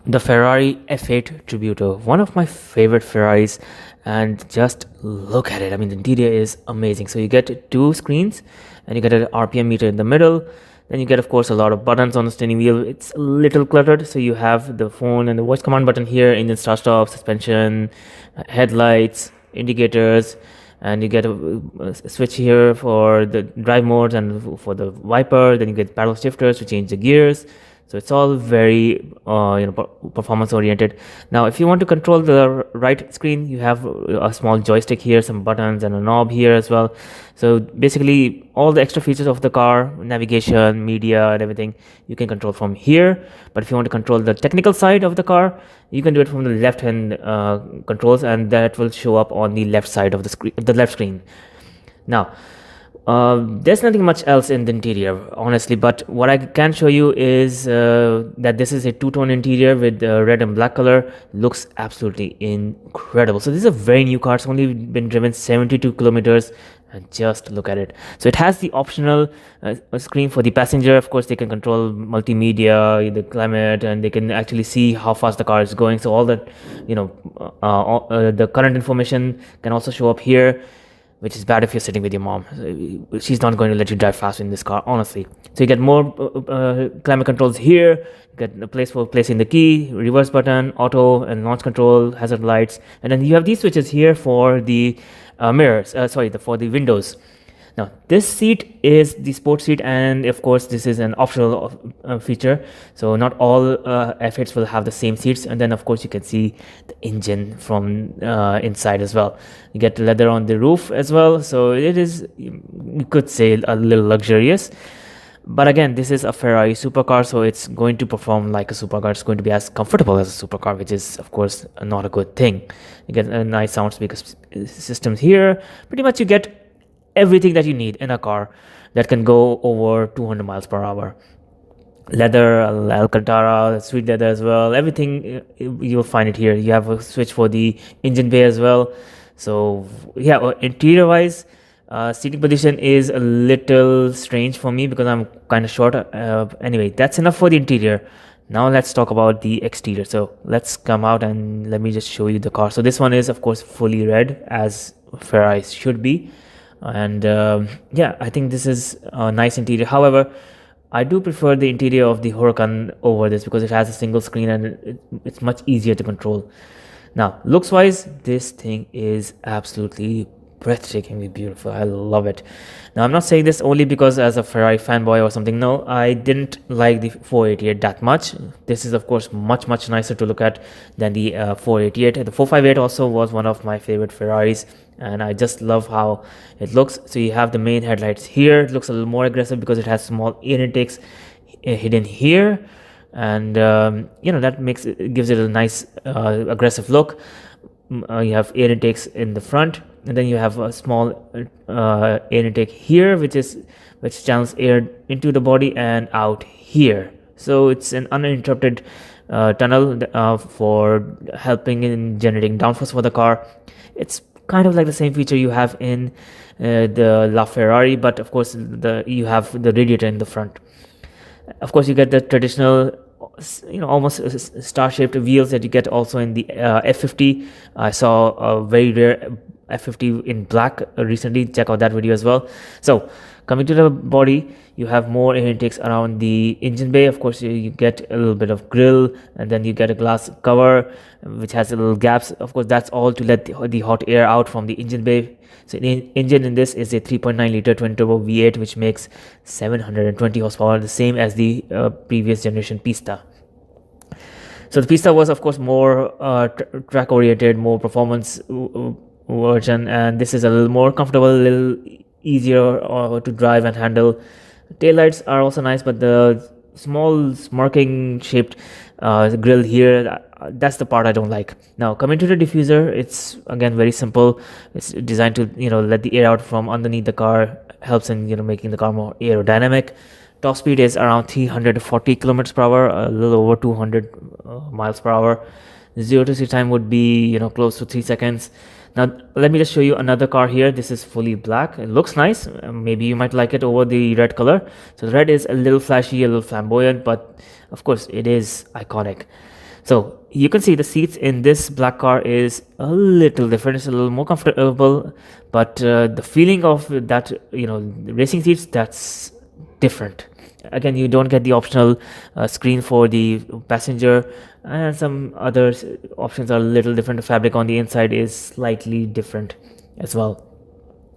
The Ferrari F8 Tributo, one of my favorite Ferraris, and just look at it. I mean, the interior is amazing. So you get two screens, and you get an RPM meter in the middle. Then you get, of course, a lot of buttons on the steering wheel. It's a little cluttered, so you have the phone and the voice command button here, engine start stop, suspension, headlights, indicators, and you get a switch here for the drive modes and for the wiper. Then you get paddle shifters to change the gears. So it's all very performance oriented. Now if you want to control the right screen, you have a small joystick here, some buttons and a knob here as well. So basically all the extra features of the car, navigation, media and everything, you can control from here. But if you want to control the technical side of the car, you can do it from the left hand controls, and that will show up on the left side of the screen, the left screen. Now there's nothing much else in the interior, honestly, but what I can show you is that this is a two-tone interior with red and black color. Looks absolutely incredible. So this is a very new car. It's only been driven 72 kilometers, and just look at it. So it has the optional screen for the passenger. Of course, they can control multimedia, the climate, and they can actually see how fast the car is going. So all that, the current information can also show up here, which is bad if you're sitting with your mom. She's not going to let you drive fast in this car, honestly. So you get more climate controls here. You get a place for placing the key, reverse button, auto and launch control, hazard lights, and then you have these switches here for the mirrors. For the windows. Now this seat is the sports seat, and of course this is an optional feature. So not all F8s will have the same seats, and then of course you can see the engine from inside as well. You get leather on the roof as well, so it is, you could say, a little luxurious. But again, this is a Ferrari supercar, so it's going to perform like a supercar. It's going to be as comfortable as a supercar, which is of course not a good thing. You get a nice sound speaker systems here. Pretty much you get everything that you need in a car that can go over 200 miles per hour. Leather, Alcantara, sweet leather as well. Everything, you'll find it here. You have a switch for the engine bay as well. So yeah, interior wise, seating position is a little strange for me because I'm kind of short. Anyway, that's enough for the interior. Now let's talk about the exterior. So let's come out and let me just show you the car. So this one is of course fully red, as Ferrari should be. And yeah, I think this is a nice interior. However, I do prefer the interior of the Huracan over this because it has a single screen and it's much easier to control. Now looks wise, this thing is absolutely breathtakingly beautiful. I love it. Now I'm not saying this only because as a Ferrari fanboy or something. No, I didn't like the 488 that much. This is of course much nicer to look at than the 488. The 458 also was one of my favorite Ferraris, and I just love how it looks. So you have the main headlights here. It looks a little more aggressive because it has small air intakes hidden here, and that gives it a nice aggressive look. You have air intakes in the front, and then you have a small air intake here, which channels air into the body and out here. So it's an uninterrupted tunnel for helping in generating downforce for the car. It's kind of like the same feature you have in the LaFerrari, but of course you have the radiator in the front. Of course, you get the traditional, almost star-shaped wheels that you get also in the F50. I saw a very rare F50 in black recently. Check out that video as well. So coming to the body, you have more air intakes around the engine bay. Of course, you get a little bit of grille, and then you get a glass cover which has little gaps. Of course, that's all to let the hot air out from the engine bay. So the engine in this is a 3.9 liter twin turbo V8, which makes 720 horsepower, the same as the previous generation Pista. So the Pista was of course more track oriented, more performance version, and this is a little more comfortable, a little easier to drive and handle. Taillights are also nice, but the small smirking shaped grille here, that's the part I don't like. Now coming to the diffuser, it's again very simple. It's designed to let the air out from underneath the car, helps in making the car more aerodynamic. Top speed is around 340 kilometers per hour, a little over 200 miles per hour. 0 to 60 time would be close to 3 seconds. Now let me just show you another car here. This is fully black. It looks nice. Maybe you might like it over the red color. So the red is a little flashy, a little flamboyant, but of course it is iconic. So you can see the seats in this black car is a little different. It's a little more comfortable, but the feeling of that, racing seats, that's different. Again, you don't get the optional screen for the passenger, and some other options are a little different. The fabric on the inside is slightly different as well.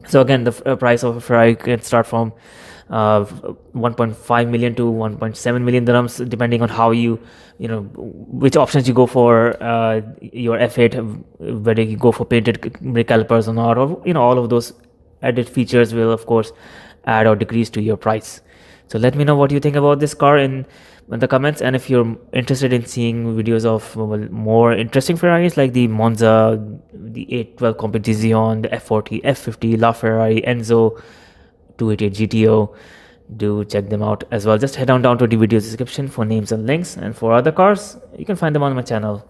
So again, the price of a Ferrari can start from 1.5 million to 1.7 million dirhams, depending on how which options you go for your F8, whether you go for painted brake calipers or not, or all of those added features will of course add or decrease to your price. So let me know what you think about this car in the comments, and if you're interested in seeing videos of more interesting Ferraris like the Monza, the 812 Competizione, the F40, F50, LaFerrari, Enzo 288 GTO, do check them out as well. Just head on down to the video description for names and links, and for other cars you can find them on my channel.